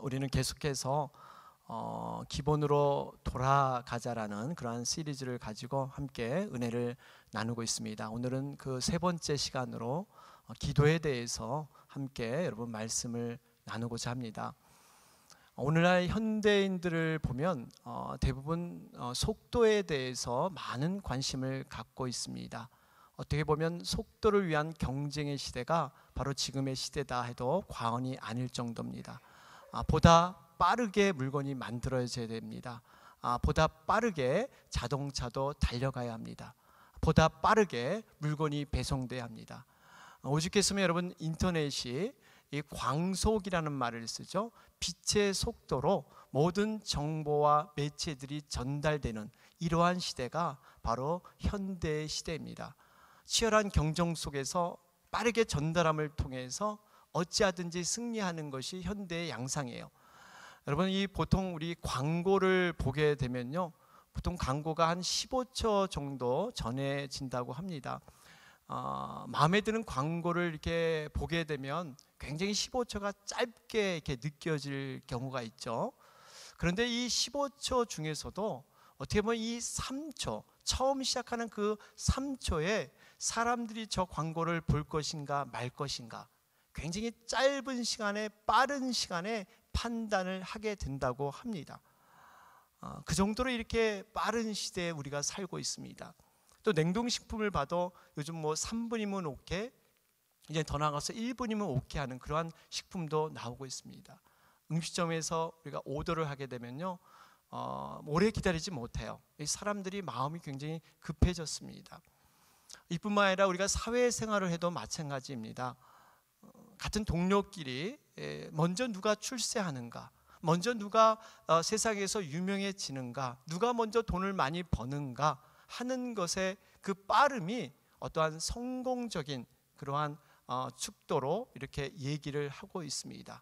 우리는 계속해서 기본으로 돌아가자라는 그러한 시리즈를 가지고 함께 은혜를 나누고 있습니다. 오늘은 그 세 번째 시간으로 기도에 대해서 함께 여러분 말씀을 나누고자 합니다. 오늘날 현대인들을 보면 대부분 속도에 대해서 많은 관심을 갖고 있습니다. 어떻게 보면 속도를 위한 경쟁의 시대가 바로 지금의 시대다 해도 과언이 아닐 정도입니다. 보다 빠르게 물건이 만들어져야 됩니다. 보다 빠르게 자동차도 달려가야 합니다. 보다 빠르게 물건이 배송돼야 합니다. 오죽했으면 여러분 인터넷이 이 광속이라는 말을 쓰죠. 빛의 속도로 모든 정보와 매체들이 전달되는 이러한 시대가 바로 현대의 시대입니다. 치열한 경쟁 속에서 빠르게 전달함을 통해서 어찌하든지 승리하는 것이 현대의 양상이에요. 여러분, 이 보통 우리 광고를 보게 되면요, 보통 광고가 한 15초 정도 전해진다고 합니다. 마음에 드는 광고를 이렇게 보게 되면 굉장히 15초가 짧게 이렇게 느껴질 경우가 있죠. 그런데 이 15초 중에서도 어떻게 보면 이 3초, 처음 시작하는 그 3초에 사람들이 저 광고를 볼 것인가 말 것인가, 굉장히 짧은 시간에, 빠른 시간에 판단을 하게 된다고 합니다. 그 정도로 이렇게 빠른 시대에 우리가 살고 있습니다. 또 냉동식품을 봐도 요즘 3분이면 오케이, 이제 더 나아가서 1분이면 오케이 하는 그러한 식품도 나오고 있습니다. 음식점에서 우리가 오더를 하게 되면요, 오래 기다리지 못해요. 사람들이 마음이 굉장히 급해졌습니다. 이뿐만 아니라 우리가 사회생활을 해도 마찬가지입니다. 같은 동료끼리 먼저 누가 출세하는가, 먼저 누가 세상에서 유명해지는가, 누가 먼저 돈을 많이 버는가 하는 것에 그 빠름이 어떠한 성공적인 그러한 축도로 이렇게 얘기를 하고 있습니다.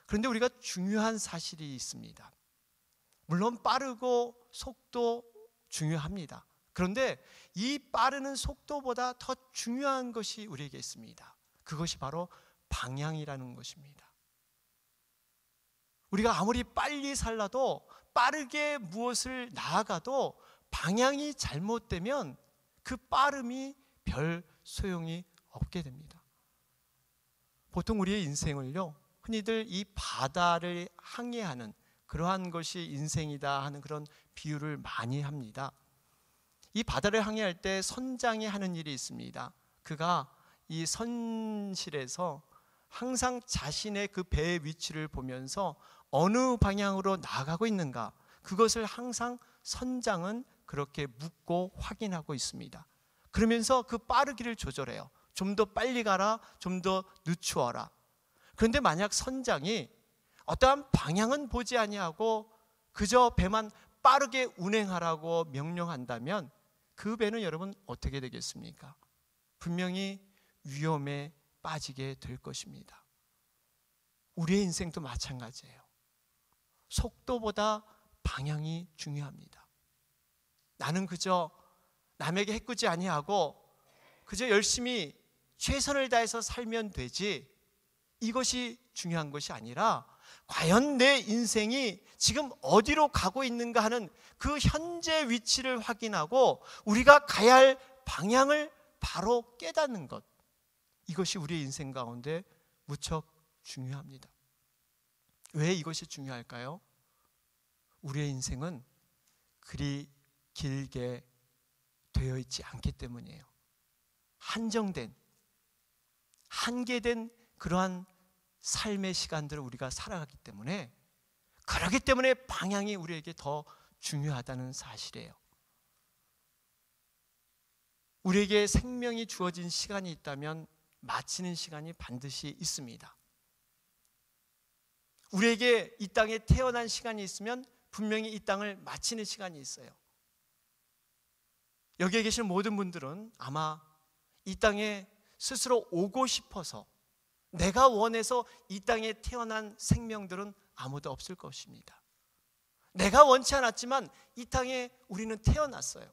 그런데 우리가 중요한 사실이 있습니다. 물론 빠르고 속도 중요합니다. 그런데 이 빠르는 속도보다 더 중요한 것이 우리에게 있습니다. 그것이 바로 방향이라는 것입니다. 우리가 아무리 빨리 살라도, 빠르게 무엇을 나아가도 방향이 잘못되면 그 빠름이 별 소용이 없게 됩니다. 보통 우리의 인생을요, 흔히들 이 바다를 항해하는 그러한 것이 인생이다 하는 그런 비유를 많이 합니다. 이 바다를 항해할 때 선장이 하는 일이 있습니다. 그가 이 선실에서 항상 자신의 그 배의 위치를 보면서 어느 방향으로 나아가고 있는가, 그것을 항상 선장은 그렇게 묻고 확인하고 있습니다. 그러면서 그 빠르기를 조절해요. 좀 더 빨리 가라, 좀 더 늦추어라. 그런데 만약 선장이 어떠한 방향은 보지 아니하고 그저 배만 빠르게 운행하라고 명령한다면 그 배는 여러분 어떻게 되겠습니까? 분명히 위험에 빠지게 될 것입니다. 우리의 인생도 마찬가지예요. 속도보다 방향이 중요합니다. 나는 그저 남에게 해꾸지 아니하고 그저 열심히 최선을 다해서 살면 되지, 이것이 중요한 것이 아니라 과연 내 인생이 지금 어디로 가고 있는가 하는 그 현재 위치를 확인하고 우리가 가야 할 방향을 바로 깨닫는 것, 이것이 우리의 인생 가운데 무척 중요합니다. 왜 이것이 중요할까요? 우리의 인생은 그리 길게 되어 있지 않기 때문이에요. 한정된, 한계된 그러한 삶의 시간들을 우리가 살아가기 때문에, 그렇기 때문에 방향이 우리에게 더 중요하다는 사실이에요. 우리에게 생명이 주어진 시간이 있다면 마치는 시간이 반드시 있습니다. 우리에게 이 땅에 태어난 시간이 있으면 분명히 이 땅을 마치는 시간이 있어요. 여기에 계신 모든 분들은 아마 이 땅에 스스로 오고 싶어서, 내가 원해서 이 땅에 태어난 생명들은 아무도 없을 것입니다. 내가 원치 않았지만 이 땅에 우리는 태어났어요.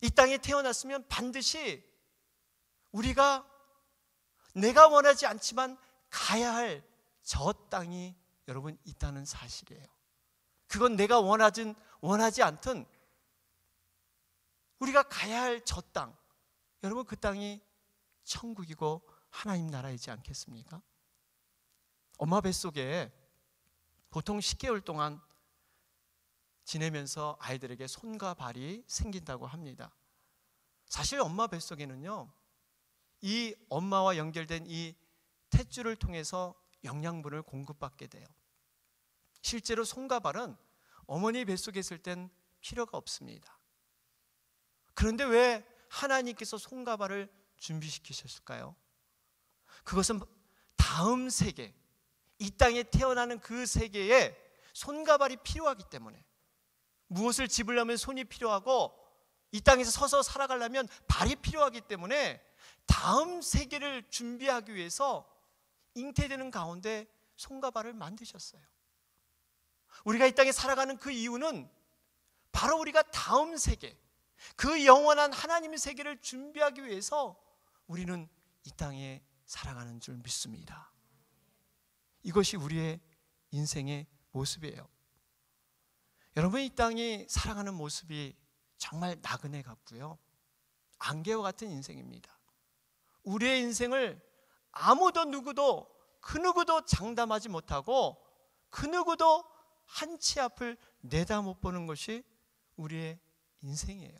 이 땅에 태어났으면 반드시 우리가 내가 원하지 않지만 가야 할 저 땅이 여러분 있다는 사실이에요. 그건 내가 원하지 않든 우리가 가야 할 저 땅, 여러분 그 땅이 천국이고 하나님 나라이지 않겠습니까? 엄마 뱃속에 보통 10개월 동안 지내면서 아이들에게 손과 발이 생긴다고 합니다. 사실 엄마 뱃속에는요, 이 엄마와 연결된 이 탯줄을 통해서 영양분을 공급받게 돼요. 실제로 손과 발은 어머니 뱃속에 있을 땐 필요가 없습니다. 그런데 왜 하나님께서 손과 발을 준비시키셨을까요? 그것은 다음 세계, 이 땅에 태어나는 그 세계에 손과 발이 필요하기 때문에, 무엇을 집으려면 손이 필요하고 이 땅에서 서서 살아가려면 발이 필요하기 때문에 다음 세계를 준비하기 위해서 잉태되는 가운데 손과 발을 만드셨어요. 우리가 이 땅에 살아가는 그 이유는 바로 우리가 다음 세계, 그 영원한 하나님의 세계를 준비하기 위해서 우리는 이 땅에 살아가는 줄 믿습니다. 이것이 우리의 인생의 모습이에요. 여러분, 이 땅이 살아가는 모습이 정말 나그네 같고요, 안개와 같은 인생입니다. 우리의 인생을 아무도 누구도 그 누구도 장담하지 못하고 그 누구도 한 치 앞을 내다 못 보는 것이 우리의 인생이에요.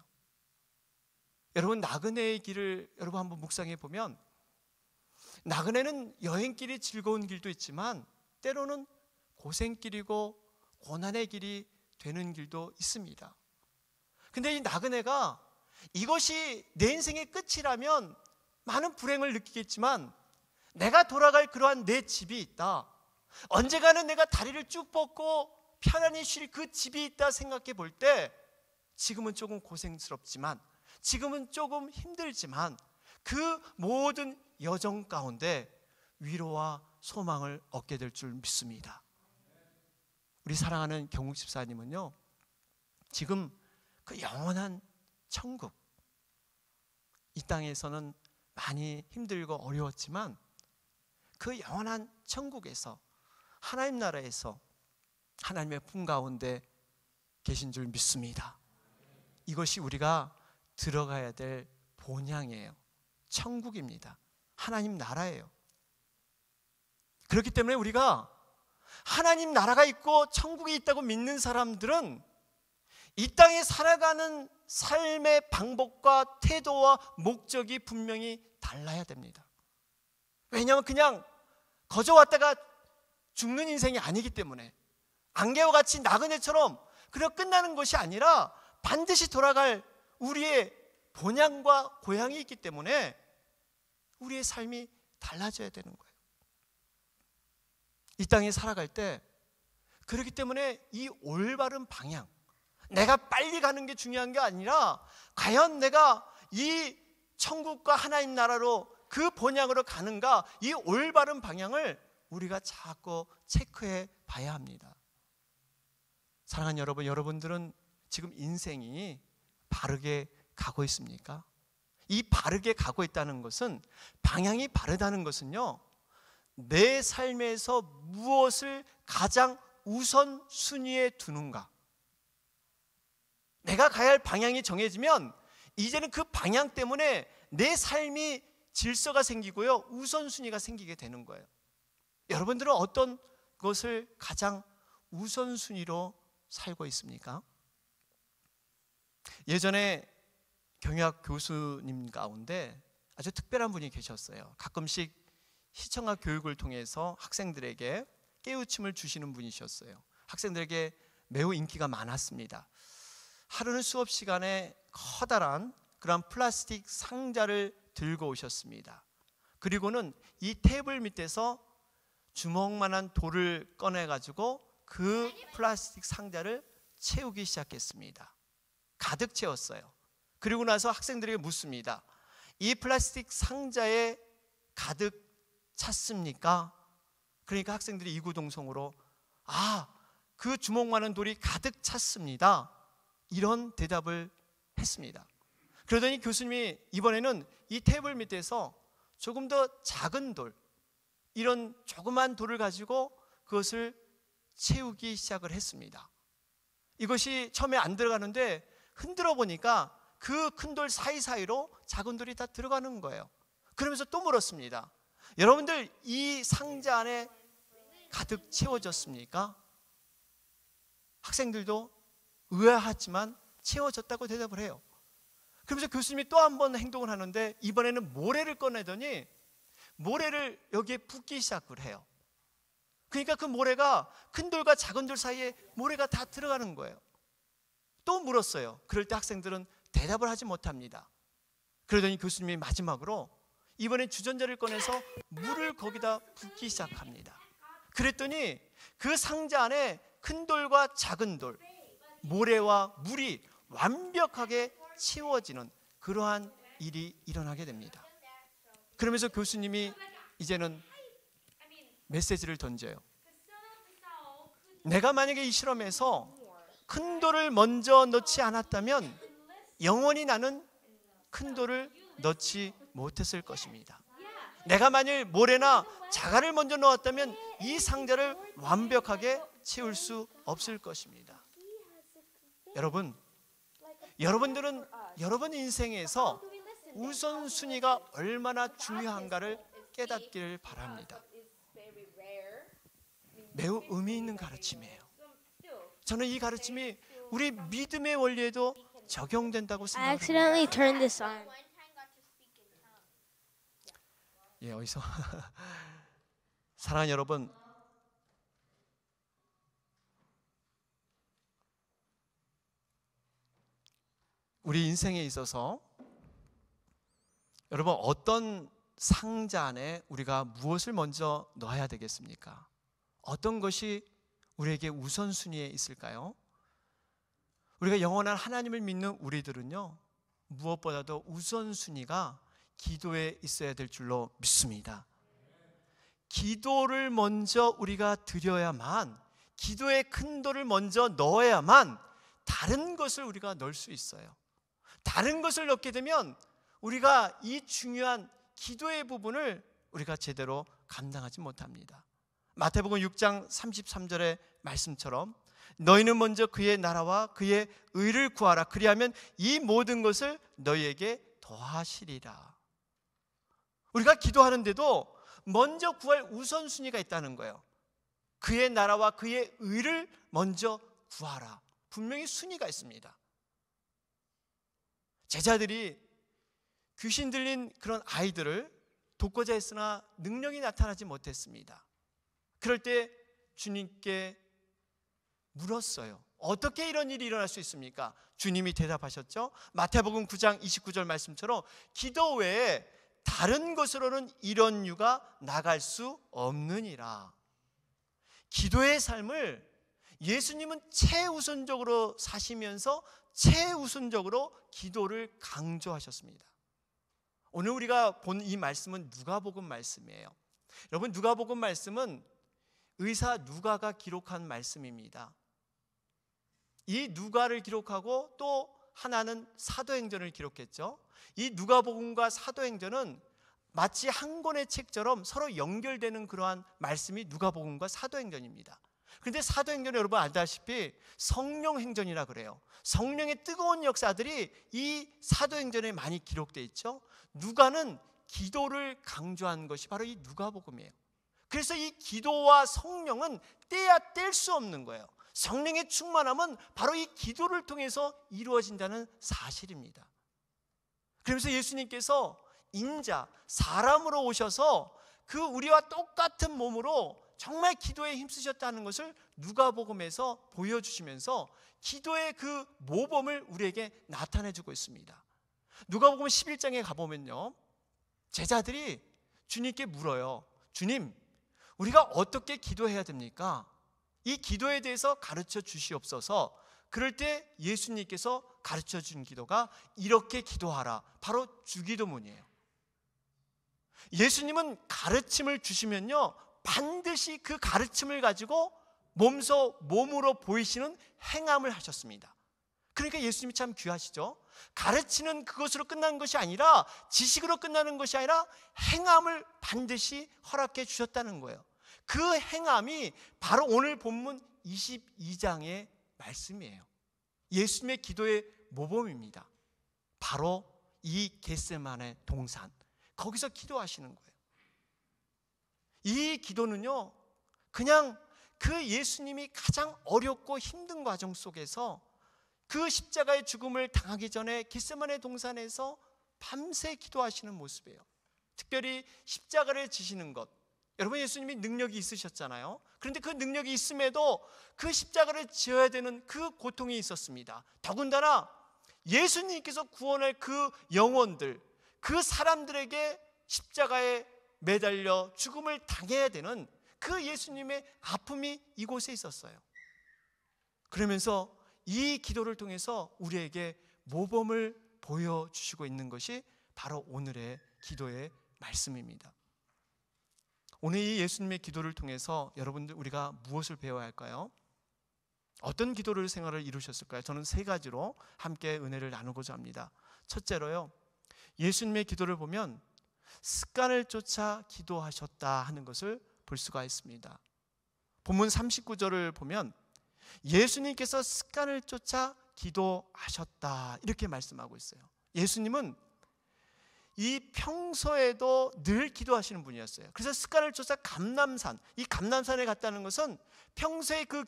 여러분, 나그네의 길을 여러분 한번 묵상해 보면, 나그네는 여행길이 즐거운 길도 있지만 때로는 고생길이고 고난의 길이 되는 길도 있습니다. 근데 이 나그네가 이것이 내 인생의 끝이라면 많은 불행을 느끼겠지만, 내가 돌아갈 그러한 내 집이 있다, 언젠가는 내가 다리를 쭉 뻗고 편안히 쉴 그 집이 있다 생각해 볼 때, 지금은 조금 고생스럽지만, 지금은 조금 힘들지만 그 모든 여정 가운데 위로와 소망을 얻게 될 줄 믿습니다. 우리 사랑하는 경욱 집사님은요, 지금 그 영원한 천국, 이 땅에서는 많이 힘들고 어려웠지만 그 영원한 천국에서, 하나님 나라에서 하나님의 품 가운데 계신 줄 믿습니다. 이것이 우리가 들어가야 될 본향이에요. 천국입니다. 하나님 나라예요. 그렇기 때문에 우리가 하나님 나라가 있고 천국이 있다고 믿는 사람들은 이 땅에 살아가는 삶의 방법과 태도와 목적이 분명히 달라야 됩니다. 왜냐하면 그냥 거저 왔다가 죽는 인생이 아니기 때문에, 안개와 같이 나그네처럼 그냥 끝나는 것이 아니라 반드시 돌아갈 우리의 본향과 고향이 있기 때문에 우리의 삶이 달라져야 되는 거예요. 이 땅에 살아갈 때, 그렇기 때문에 이 올바른 방향, 내가 빨리 가는 게 중요한 게 아니라 과연 내가 이 천국과 하나님 나라로 그 본향으로 가는가, 이 올바른 방향을 우리가 자꾸 체크해 봐야 합니다. 사랑하는 여러분, 여러분들은 지금 인생이 바르게 가고 있습니까? 이 바르게 가고 있다는 것은, 방향이 바르다는 것은요, 내 삶에서 무엇을 가장 우선순위에 두는가. 내가 가야 할 방향이 정해지면 이제는 그 방향 때문에 내 삶이 질서가 생기고요, 우선순위가 생기게 되는 거예요. 여러분들은 어떤 것을 가장 우선순위로 살고 있습니까? 예전에 경영학 교수님 가운데 아주 특별한 분이 계셨어요. 가끔씩 시청학 교육을 통해서 학생들에게 깨우침을 주시는 분이셨어요. 학생들에게 매우 인기가 많았습니다. 하루는 수업 시간에 커다란 그런 플라스틱 상자를 들고 오셨습니다. 그리고는 이 테이블 밑에서 주먹만한 돌을 꺼내가지고 그 플라스틱 상자를 채우기 시작했습니다. 가득 채웠어요. 그리고 나서 학생들에게 묻습니다. 이 플라스틱 상자에 가득 찼습니까? 그러니까 학생들이 이구동성으로 그 주먹만한 돌이 가득 찼습니다, 이런 대답을 했습니다. 그러더니 교수님이 이번에는 이 테이블 밑에서 조금 더 작은 돌, 이런 조그만 돌을 가지고 그것을 채우기 시작을 했습니다. 이것이 처음에 안 들어가는데 흔들어 보니까 그 큰 돌 사이사이로 작은 돌이 다 들어가는 거예요. 그러면서 또 물었습니다. 여러분들, 이 상자 안에 가득 채워졌습니까? 학생들도 의아하지만 채워졌다고 대답을 해요. 그러면서 교수님이 또 한 번 행동을 하는데 이번에는 모래를 꺼내더니 모래를 여기에 붓기 시작을 해요. 그러니까 그 모래가 큰 돌과 작은 돌 사이에 모래가 다 들어가는 거예요. 또 물었어요. 그럴 때 학생들은 대답을 하지 못합니다. 그러더니 교수님이 마지막으로 이번엔 주전자를 꺼내서 물을 거기다 붓기 시작합니다. 그랬더니 그 상자 안에 큰 돌과 작은 돌, 모래와 물이 완벽하게 채워지는 그러한 일이 일어나게 됩니다. 그러면서 교수님이 이제는 메시지를 던져요. 내가 만약에 이 실험에서 큰 돌을 먼저 넣지 않았다면 영원히 나는 큰 돌을 넣지 못했을 것입니다. 내가 만일 모래나 자갈을 먼저 넣었다면 이 상자를 완벽하게 채울 수 없을 것입니다. 여러분들은 여러분 인생에서 우선순위가 얼마나 중요한가를 깨닫기를 바랍니다. 매우 의미 있는 가르침이에요. 저는 이 가르침이 우리 믿음의 원리에도 적용된다고 I 생각합니다. accidentally turned this on. 예, 어디서 사랑하는 여러분, 우리 인생에 있어서 여러분 어떤 상자 안에 우리가 무엇을 먼저 넣어야 되겠습니까? 어떤 것이 우리에게 우선순위에 있을까요? 우리가 영원한 하나님을 믿는 우리들은요, 무엇보다도 우선순위가 기도에 있어야 될 줄로 믿습니다. 기도를 먼저 우리가 드려야만, 기도의 큰 돌을 먼저 넣어야만 다른 것을 우리가 넣을 수 있어요. 다른 것을 넣게 되면 우리가 이 중요한 기도의 부분을 우리가 제대로 감당하지 못합니다. 마태복음 6장 33절의 말씀처럼 너희는 먼저 그의 나라와 그의 의를 구하라. 그리하면 이 모든 것을 너희에게 더하시리라. 우리가 기도하는데도 먼저 구할 우선순위가 있다는 거예요. 그의 나라와 그의 의를 먼저 구하라. 분명히 순위가 있습니다. 제자들이 귀신 들린 그런 아이들을 돕고자 했으나 능력이 나타나지 못했습니다. 그럴 때 주님께 물었어요. 어떻게 이런 일이 일어날 수 있습니까? 주님이 대답하셨죠. 마태복음 9장 29절 말씀처럼 기도 외에 다른 것으로는 이런 유가 나갈 수 없느니라. 기도의 삶을 예수님은 최우선적으로 사시면서 최우선적으로 기도를 강조하셨습니다. 오늘 우리가 본 이 말씀은 누가복음 말씀이에요. 여러분, 누가복음 말씀은 의사 누가가 기록한 말씀입니다. 이 누가를 기록하고 또 하나는 사도행전을 기록했죠. 이 누가복음과 사도행전은 마치 한 권의 책처럼 서로 연결되는 그러한 말씀이 누가복음과 사도행전입니다. 그런데 사도행전은 여러분 알다시피 성령행전이라 그래요. 성령의 뜨거운 역사들이 이 사도행전에 많이 기록되어 있죠. 누가는 기도를 강조한 것이 바로 이 누가복음이에요. 그래서 이 기도와 성령은 떼야 뗄 수 없는 거예요. 성령의 충만함은 바로 이 기도를 통해서 이루어진다는 사실입니다. 그러면서 예수님께서 인자, 사람으로 오셔서 그 우리와 똑같은 몸으로 정말 기도에 힘쓰셨다는 것을 누가복음에서 보여주시면서 기도의 그 모범을 우리에게 나타내주고 있습니다. 누가복음 11장에 가보면요, 제자들이 주님께 물어요. 주님, 우리가 어떻게 기도해야 됩니까? 이 기도에 대해서 가르쳐 주시옵소서. 그럴 때 예수님께서 가르쳐 준 기도가 이렇게 기도하라, 바로 주기도문이에요. 예수님은 가르침을 주시면요, 반드시 그 가르침을 가지고 몸으로 보이시는 행함을 하셨습니다. 그러니까 예수님이 참 귀하시죠. 가르치는 그것으로 끝나는 것이 아니라, 지식으로 끝나는 것이 아니라 행함을 반드시 허락해 주셨다는 거예요. 그 행함이 바로 오늘 본문 22장의 말씀이에요. 예수님의 기도의 모범입니다. 바로 이 겟세마네 동산, 거기서 기도하시는 거예요. 이 기도는요, 그냥 그 예수님이 가장 어렵고 힘든 과정 속에서 그 십자가의 죽음을 당하기 전에 겟세마네 동산에서 밤새 기도하시는 모습이에요. 특별히 십자가를 지시는 것, 여러분, 예수님이 능력이 있으셨잖아요. 그런데 그 능력이 있음에도 그 십자가를 지어야 되는 그 고통이 있었습니다. 더군다나 예수님께서 구원할 그 영혼들, 그 사람들에게 십자가에 매달려 죽음을 당해야 되는 그 예수님의 아픔이 이곳에 있었어요. 그러면서 이 기도를 통해서 우리에게 모범을 보여주시고 있는 것이 바로 오늘의 기도의 말씀입니다. 오늘 이 예수님의 기도를 통해서 여러분들, 우리가 무엇을 배워야 할까요? 어떤 기도를 생활을 이루셨을까요? 저는 세 가지로 함께 은혜를 나누고자 합니다. 첫째로요, 예수님의 기도를 보면 습관을 쫓아 기도하셨다 하는 것을 볼 수가 있습니다. 본문 39절을 보면 예수님께서 습관을 쫓아 기도하셨다 이렇게 말씀하고 있어요. 예수님은 이 평소에도 늘 기도하시는 분이었어요. 그래서 습관을 쫓아 감람산, 이 감람산에 갔다는 것은 평소의 그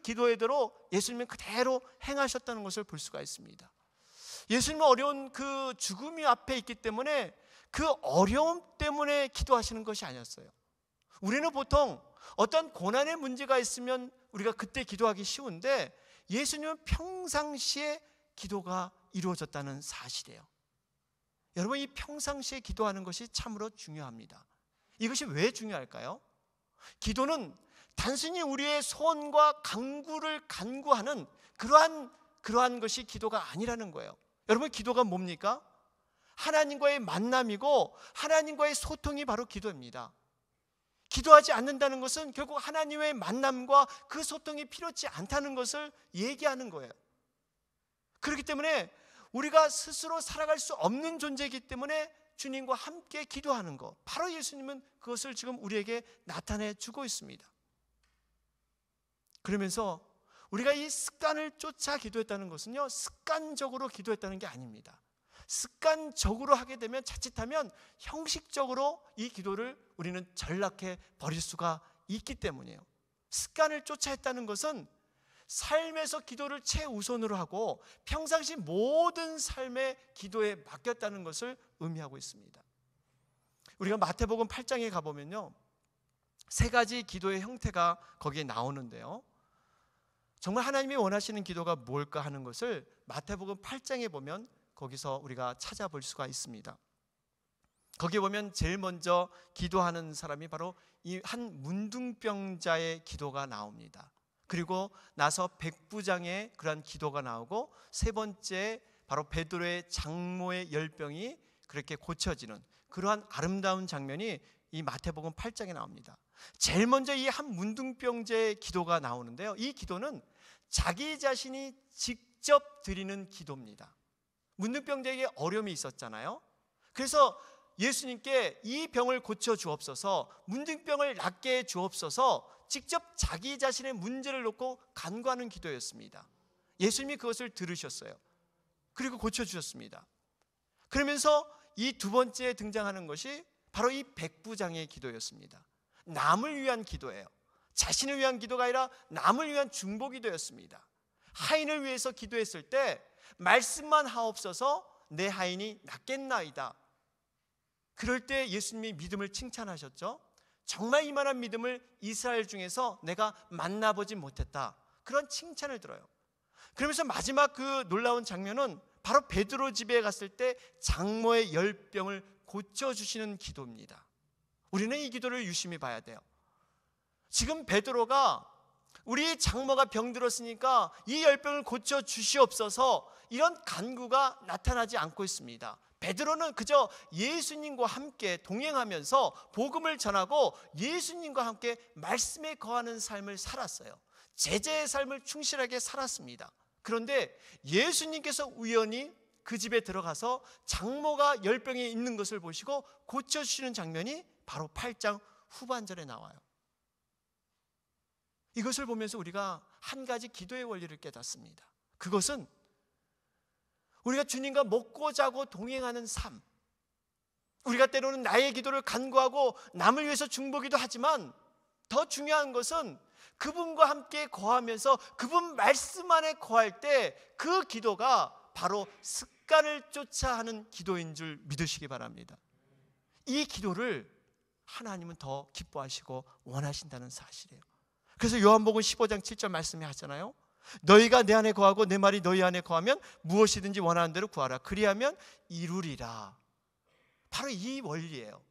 기도에대로 예수님은 그대로 행하셨다는 것을 볼 수가 있습니다. 예수님은 어려운 그 죽음이 앞에 있기 때문에 그 어려움 때문에 기도하시는 것이 아니었어요. 우리는 보통 어떤 고난의 문제가 있으면 우리가 그때 기도하기 쉬운데, 예수님은 평상시에 기도가 이루어졌다는 사실이에요. 여러분, 이 평상시에 기도하는 것이 참으로 중요합니다. 이것이 왜 중요할까요? 기도는 단순히 우리의 소원과 간구를 간구하는 그러한 것이 기도가 아니라는 거예요. 여러분, 기도가 뭡니까? 하나님과의 만남이고 하나님과의 소통이 바로 기도입니다. 기도하지 않는다는 것은 결국 하나님의 만남과 그 소통이 필요치 않다는 것을 얘기하는 거예요. 그렇기 때문에 우리가 스스로 살아갈 수 없는 존재이기 때문에 주님과 함께 기도하는 것, 바로 예수님은 그것을 지금 우리에게 나타내 주고 있습니다. 그러면서 우리가 이 습관을 쫓아 기도했다는 것은요, 습관적으로 기도했다는 게 아닙니다. 습관적으로 하게 되면, 자칫하면 형식적으로 이 기도를 우리는 전락해 버릴 수가 있기 때문이에요. 습관을 쫓아 했다는 것은 삶에서 기도를 최우선으로 하고 평상시 모든 삶의 기도에 맡겼다는 것을 의미하고 있습니다. 우리가 마태복음 8장에 가보면요, 세 가지 기도의 형태가 거기에 나오는데요, 정말 하나님이 원하시는 기도가 뭘까 하는 것을 마태복음 8장에 보면 거기서 우리가 찾아볼 수가 있습니다. 거기에 보면 제일 먼저 기도하는 사람이 바로 이 한 문둥병자의 기도가 나옵니다. 그리고 나서 백부장의 그러한 기도가 나오고, 세 번째 바로 베드로의 장모의 열병이 그렇게 고쳐지는 그러한 아름다운 장면이 이 마태복음 8장에 나옵니다. 제일 먼저 이 한 문둥병자의 기도가 나오는데요, 이 기도는 자기 자신이 직접 드리는 기도입니다. 문둥병자에게 어려움이 있었잖아요. 그래서 예수님께 이 병을 고쳐 주옵소서, 문둥병을 낫게 해 주옵소서, 직접 자기 자신의 문제를 놓고 간구하는 기도였습니다. 예수님이 그것을 들으셨어요. 그리고 고쳐주셨습니다. 그러면서 이 두 번째 등장하는 것이 바로 이 백부장의 기도였습니다. 남을 위한 기도예요. 자신을 위한 기도가 아니라 남을 위한 중보기도였습니다. 하인을 위해서 기도했을 때 말씀만 하옵소서, 내 하인이 낫겠나이다. 그럴 때 예수님이 믿음을 칭찬하셨죠. 정말 이만한 믿음을 이스라엘 중에서 내가 만나보지 못했다, 그런 칭찬을 들어요. 그러면서 마지막 그 놀라운 장면은 바로 베드로 집에 갔을 때 장모의 열병을 고쳐주시는 기도입니다. 우리는 이 기도를 유심히 봐야 돼요. 지금 베드로가 우리 장모가 병들었으니까 이 열병을 고쳐주시옵소서, 이런 간구가 나타나지 않고 있습니다. 베드로는 그저 예수님과 함께 동행하면서 복음을 전하고 예수님과 함께 말씀에 거하는 삶을 살았어요. 제자의 삶을 충실하게 살았습니다. 그런데 예수님께서 우연히 그 집에 들어가서 장모가 열병에 있는 것을 보시고 고쳐주시는 장면이 바로 8장 후반절에 나와요. 이것을 보면서 우리가 한 가지 기도의 원리를 깨닫습니다. 그것은 우리가 주님과 먹고 자고 동행하는 삶, 우리가 때로는 나의 기도를 간구하고 남을 위해서 중보기도 하지만 더 중요한 것은 그분과 함께 거하면서 그분 말씀 안에 거할 때 그 기도가 바로 습관을 쫓아 하는 기도인 줄 믿으시기 바랍니다. 이 기도를 하나님은 더 기뻐하시고 원하신다는 사실이에요. 그래서 요한복음 15장 7절 말씀이 하잖아요. 너희가 내 안에 거하고 내 말이 너희 안에 거하면 무엇이든지 원하는 대로 구하라. 그리하면 이루리라. 바로 이 원리예요.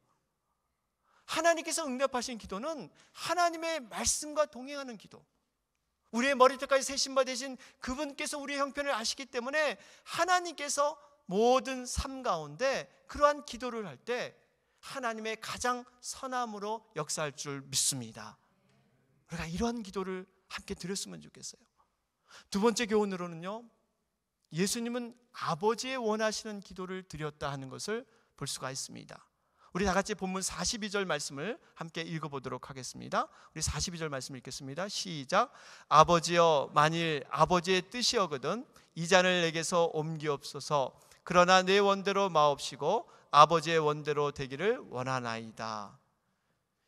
하나님께서 응답하신 기도는 하나님의 말씀과 동행하는 기도. 우리의 머리끝까지 세신바 되신 그분께서 우리의 형편을 아시기 때문에 하나님께서 모든 삶 가운데 그러한 기도를 할 때 하나님의 가장 선함으로 역사할 줄 믿습니다. 우리가 이러한 기도를 함께 드렸으면 좋겠어요. 두 번째 교훈으로는요, 예수님은 아버지의 원하시는 기도를 드렸다 하는 것을 볼 수가 있습니다. 우리 다 같이 본문 42절 말씀을 함께 읽어보도록 하겠습니다. 우리 42절 말씀 읽겠습니다. 시작. 아버지여, 만일 아버지의 뜻이여거든 이 잔을 내게서 옮기옵소서. 그러나 내 원대로 마옵시고 아버지의 원대로 되기를 원하나이다.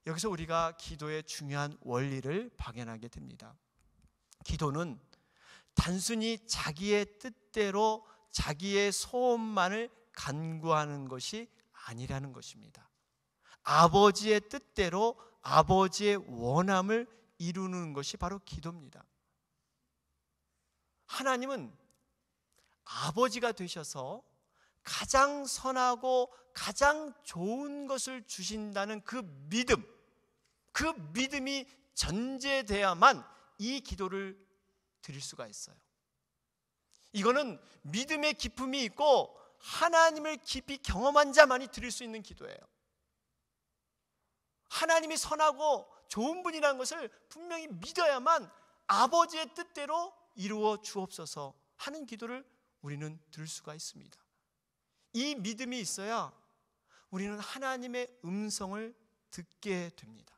여기서 우리가 기도의 중요한 원리를 발견하게 됩니다. 기도는 단순히 자기의 뜻대로 자기의 소원만을 간구하는 것이 아니라는 것입니다. 아버지의 뜻대로 아버지의 원함을 이루는 것이 바로 기도입니다. 하나님은 아버지가 되셔서 가장 선하고 가장 좋은 것을 주신다는 그 믿음이 전제돼야만 이 기도를 드릴 수가 있어요. 이거는 믿음의 기쁨이 있고 하나님을 깊이 경험한 자만이 드릴 수 있는 기도예요. 하나님이 선하고 좋은 분이라는 것을 분명히 믿어야만 아버지의 뜻대로 이루어 주옵소서 하는 기도를 우리는 들을 수가 있습니다. 이 믿음이 있어야 우리는 하나님의 음성을 듣게 됩니다.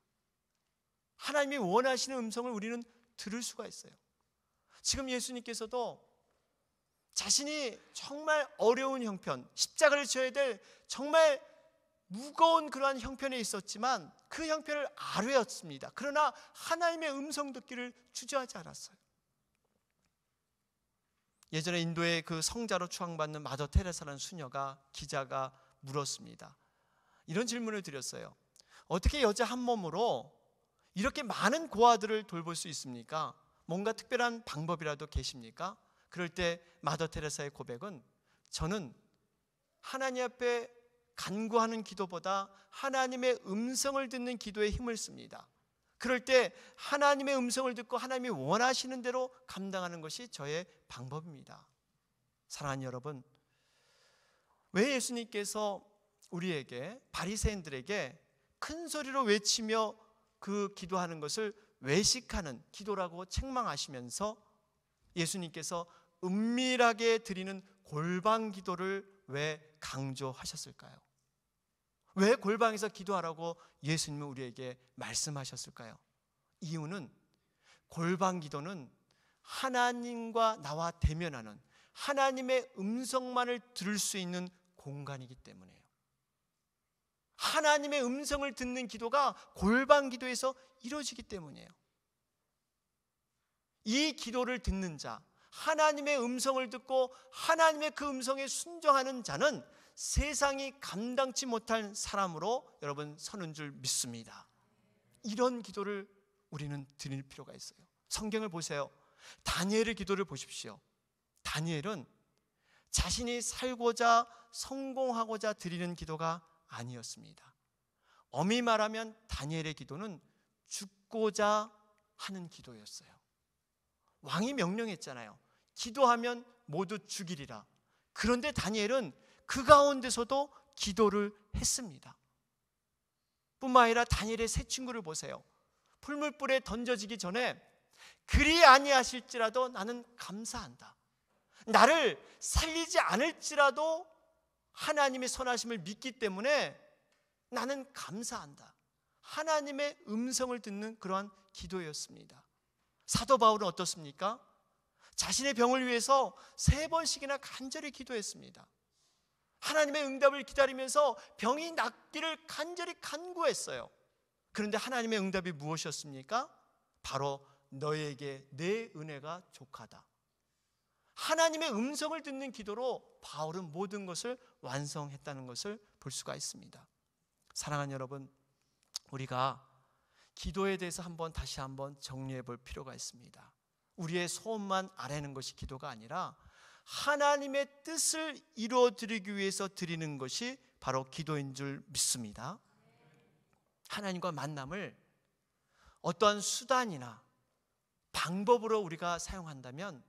하나님이 원하시는 음성을 우리는 들을 수가 있어요. 지금 예수님께서도 자신이 정말 어려운 형편, 십자가를 져야 될 정말 무거운 그러한 형편에 있었지만 그 형편을 아뢰었습니다. 그러나 하나님의 음성 듣기를 주저하지 않았어요. 예전에 인도의 그 성자로 추앙받는 마더 테레사라는 수녀가 기자가 물었습니다. 이런 질문을 드렸어요. 어떻게 여자 한 몸으로 이렇게 많은 고아들을 돌볼 수 있습니까? 뭔가 특별한 방법이라도 계십니까? 그럴 때 마더 테레사의 고백은 저는 하나님 앞에 간구하는 기도보다 하나님의 음성을 듣는 기도에 힘을 씁니다. 그럴 때 하나님의 음성을 듣고 하나님이 원하시는 대로 감당하는 것이 저의 방법입니다. 사랑하는 여러분, 왜 예수님께서 우리에게 바리새인들에게 큰 소리로 외치며 그 기도하는 것을 외식하는 기도라고 책망하시면서 예수님께서 은밀하게 드리는 골방 기도를 왜 강조하셨을까요? 왜 골방에서 기도하라고 예수님은 우리에게 말씀하셨을까요? 이유는 골방 기도는 하나님과 나와 대면하는 하나님의 음성만을 들을 수 있는 공간이기 때문이에요. 하나님의 음성을 듣는 기도가 골방 기도에서 이루어지기 때문이에요. 이 기도를 듣는 자, 하나님의 음성을 듣고 하나님의 그 음성에 순종하는 자는 세상이 감당치 못할 사람으로 여러분 서는 줄 믿습니다. 이런 기도를 우리는 드릴 필요가 있어요. 성경을 보세요. 다니엘의 기도를 보십시오. 다니엘은 자신이 살고자 성공하고자 드리는 기도가 아니었습니다. 엄히 말하면 다니엘의 기도는 죽고자 하는 기도였어요. 왕이 명령했잖아요. 기도하면 모두 죽이리라. 그런데 다니엘은 그 가운데서도 기도를 했습니다. 뿐만 아니라 다니엘의 세 친구를 보세요. 풀물불에 던져지기 전에 그리 아니하실지라도 나는 감사한다. 나를 살리지 않을지라도 하나님의 선하심을 믿기 때문에 나는 감사한다. 하나님의 음성을 듣는 그러한 기도였습니다. 사도 바울은 어떻습니까? 자신의 병을 위해서 3번씩이나 간절히 기도했습니다. 하나님의 응답을 기다리면서 병이 낫기를 간절히 간구했어요. 그런데 하나님의 응답이 무엇이었습니까? 바로 너에게 내 은혜가 족하다. 하나님의 음성을 듣는 기도로 바울은 모든 것을 완성했다는 것을 볼 수가 있습니다. 사랑하는 여러분, 우리가 기도에 대해서 다시 한번 정리해 볼 필요가 있습니다. 우리의 소원만 아뢰는 것이 기도가 아니라 하나님의 뜻을 이루어드리기 위해서 드리는 것이 바로 기도인 줄 믿습니다. 하나님과 만남을 어떠한 수단이나 방법으로 우리가 사용한다면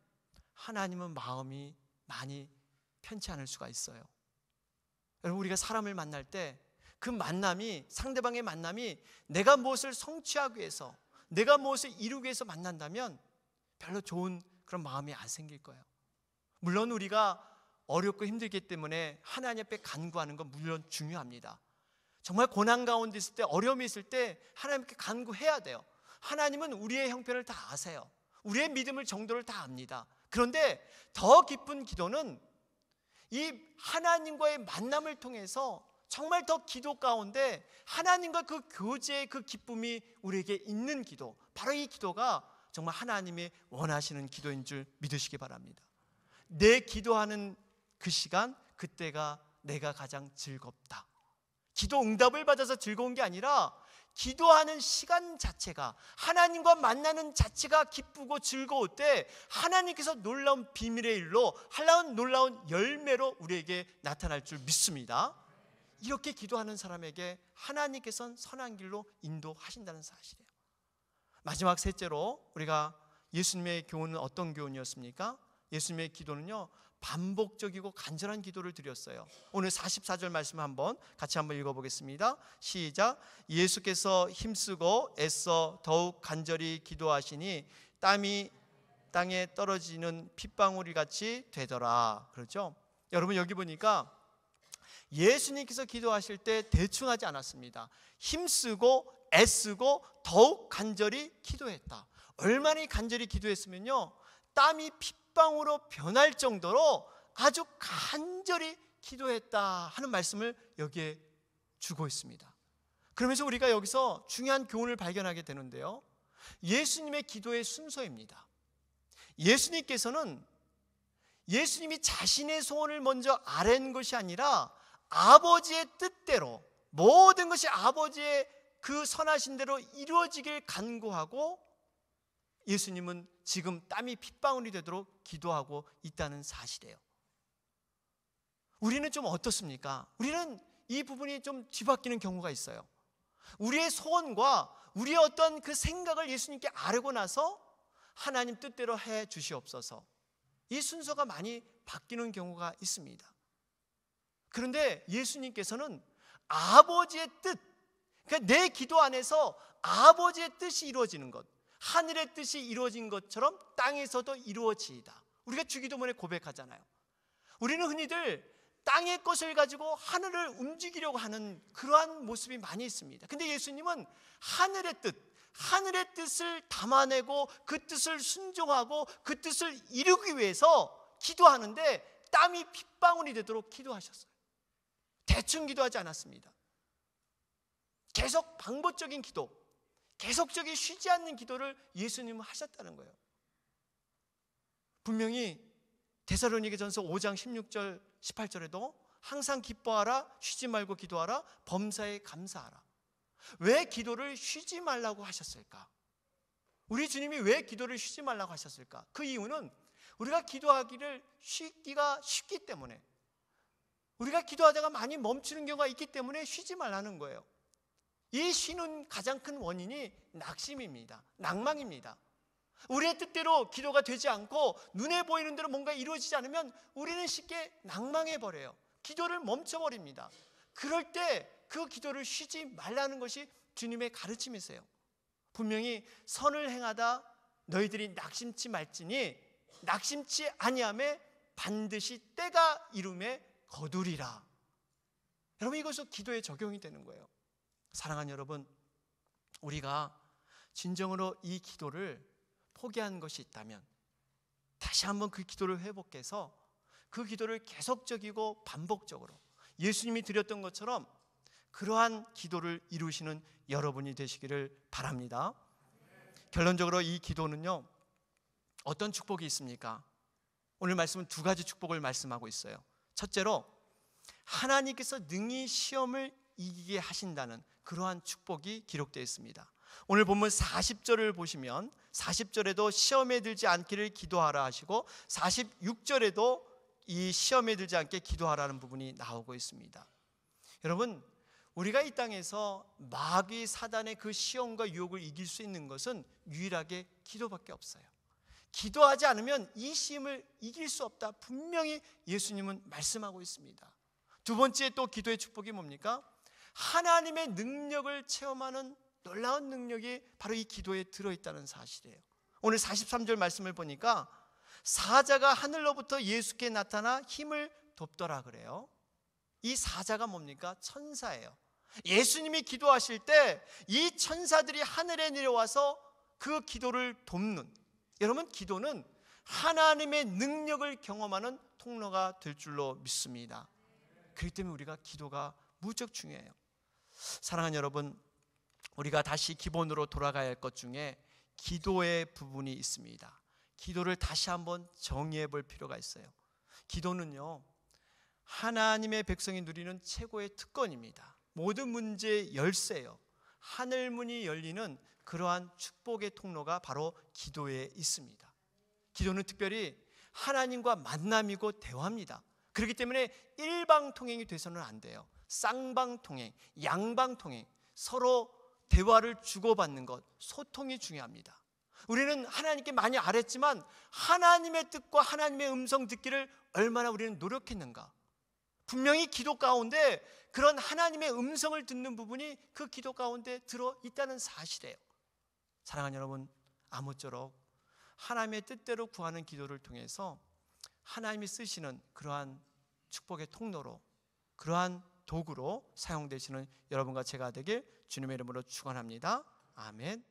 하나님은 마음이 많이 편치 않을 수가 있어요. 여러분, 우리가 사람을 만날 때 그 만남이, 상대방의 만남이 내가 무엇을 성취하기 위해서, 내가 무엇을 이루기 위해서 만난다면 별로 좋은 그런 마음이 안 생길 거예요. 물론 우리가 어렵고 힘들기 때문에 하나님 앞에 간구하는 건 물론 중요합니다. 정말 고난 가운데 있을 때, 어려움이 있을 때 하나님께 간구해야 돼요. 하나님은 우리의 형편을 다 아세요. 우리의 믿음을 정도를 다 압니다. 그런데 더 깊은 기도는 이 하나님과의 만남을 통해서 정말 더 기도 가운데 하나님과 그 교제의 그 기쁨이 우리에게 있는 기도, 바로 이 기도가 정말 하나님이 원하시는 기도인 줄 믿으시기 바랍니다. 내 기도하는 그 시간, 그때가 내가 가장 즐겁다. 기도 응답을 받아서 즐거운 게 아니라 기도하는 시간 자체가, 하나님과 만나는 자체가 기쁘고 즐거울 때 하나님께서 놀라운 비밀의 일로, 놀라운 열매로 우리에게 나타날 줄 믿습니다. 이렇게 기도하는 사람에게 하나님께서는 선한 길로 인도하신다는 사실이에요. 마지막 셋째로, 우리가 예수님의 교훈은 어떤 교훈이었습니까? 예수님의 기도는요, 반복적이고 간절한 기도를 드렸어요. 오늘 44절 말씀 같이 한번 읽어보겠습니다. 시작. 예수께서 힘쓰고 애써 더욱 간절히 기도하시니 땀이 땅에 떨어지는 핏방울 같이 되더라. 그렇죠? 여러분, 여기 보니까 예수님께서 기도하실 때 대충 하지 않았습니다. 힘쓰고 애쓰고 더욱 간절히 기도했다. 얼마나 간절히 기도했으면요, 땀이 핏방울로 변할 정도로 아주 간절히 기도했다 하는 말씀을 여기에 주고 있습니다. 그러면서 우리가 여기서 중요한 교훈을 발견하게 되는데요, 예수님의 기도의 순서입니다. 예수님께서는 예수님이 자신의 소원을 먼저 아뢰는 것이 아니라 아버지의 뜻대로, 모든 것이 아버지의 그 선하신 대로 이루어지길 간구하고, 예수님은 지금 땀이 핏방울이 되도록 기도하고 있다는 사실이에요. 우리는 좀 어떻습니까? 우리는 이 부분이 좀 뒤바뀌는 경우가 있어요. 우리의 소원과 우리의 어떤 그 생각을 예수님께 아뢰고 나서 하나님 뜻대로 해 주시옵소서, 이 순서가 많이 바뀌는 경우가 있습니다. 그런데 예수님께서는 아버지의 뜻, 그러니까 내 기도 안에서 아버지의 뜻이 이루어지는 것, 하늘의 뜻이 이루어진 것처럼 땅에서도 이루어지이다. 우리가 주기도문에 고백하잖아요. 우리는 흔히들 땅의 것을 가지고 하늘을 움직이려고 하는 그러한 모습이 많이 있습니다. 근데 예수님은 하늘의 뜻을 담아내고 그 뜻을 순종하고 그 뜻을 이루기 위해서 기도하는데 땀이 핏방울이 되도록 기도하셨어요. 대충 기도하지 않았습니다. 계속 반복적인 기도, 계속적인 쉬지 않는 기도를 예수님은 하셨다는 거예요. 분명히 데살로니가전서 5장 16절 18절에도 항상 기뻐하라, 쉬지 말고 기도하라, 범사에 감사하라. 왜 기도를 쉬지 말라고 하셨을까? 우리 주님이 왜 기도를 쉬지 말라고 하셨을까? 그 이유는 우리가 기도하기를 쉬기가 쉽기 때문에, 우리가 기도하다가 많이 멈추는 경우가 있기 때문에 쉬지 말라는 거예요. 이 쉬는 가장 큰 원인이 낙심입니다. 낭망입니다. 우리의 뜻대로 기도가 되지 않고 눈에 보이는 대로 뭔가 이루어지지 않으면 우리는 쉽게 낭망해버려요. 기도를 멈춰버립니다. 그럴 때 그 기도를 쉬지 말라는 것이 주님의 가르침이세요. 분명히 선을 행하다 너희들이 낙심치 말지니 낙심치 아니하매 반드시 때가 이름에 거두리라. 여러분, 이것은 기도에 적용이 되는 거예요. 사랑하는 여러분, 우리가 진정으로 이 기도를 포기한 것이 있다면 다시 한번 그 기도를 회복해서 그 기도를 계속적이고 반복적으로 예수님이 드렸던 것처럼 그러한 기도를 이루시는 여러분이 되시기를 바랍니다. 결론적으로 이 기도는요, 어떤 축복이 있습니까? 오늘 말씀은 두 가지 축복을 말씀하고 있어요. 첫째로, 하나님께서 능히 시험을 이기게 하신다는 그러한 축복이 기록되어 있습니다. 오늘 본문 40절을 보시면 40절에도 시험에 들지 않기를 기도하라 하시고 46절에도 이 시험에 들지 않게 기도하라는 부분이 나오고 있습니다. 여러분, 우리가 이 땅에서 마귀 사단의 그 시험과 유혹을 이길 수 있는 것은 유일하게 기도밖에 없어요. 기도하지 않으면 이 시험을 이길 수 없다, 분명히 예수님은 말씀하고 있습니다. 두 번째 또 기도의 축복이 뭡니까? 하나님의 능력을 체험하는 놀라운 능력이 바로 이 기도에 들어있다는 사실이에요. 오늘 43절 말씀을 보니까 사자가 하늘로부터 예수께 나타나 힘을 돕더라 그래요. 이 사자가 뭡니까? 천사예요. 예수님이 기도하실 때 이 천사들이 하늘에 내려와서 그 기도를 돕는, 여러분, 기도는 하나님의 능력을 경험하는 통로가 될 줄로 믿습니다. 그렇기 때문에 우리가 기도가 무척 중요해요. 사랑하는 여러분, 우리가 다시 기본으로 돌아가야 할 것 중에 기도의 부분이 있습니다. 기도를 다시 한번 정의해 볼 필요가 있어요. 기도는요, 하나님의 백성이 누리는 최고의 특권입니다. 모든 문제의 열쇠예요. 하늘문이 열리는 그러한 축복의 통로가 바로 기도에 있습니다. 기도는 특별히 하나님과 만남이고 대화입니다. 그렇기 때문에 일방통행이 돼서는 안 돼요. 쌍방통행, 양방통행, 서로 대화를 주고받는 것, 소통이 중요합니다. 우리는 하나님께 많이 알았지만 하나님의 뜻과 하나님의 음성 듣기를 얼마나 우리는 노력했는가. 분명히 기도 가운데 그런 하나님의 음성을 듣는 부분이 그 기도 가운데 들어있다는 사실이에요. 사랑하는 여러분, 아무쪼록 하나님의 뜻대로 구하는 기도를 통해서 하나님이 쓰시는 그러한 축복의 통로로, 그러한 도구로 사용되시는 여러분과 제가 되길 주님의 이름으로 축원합니다. 아멘.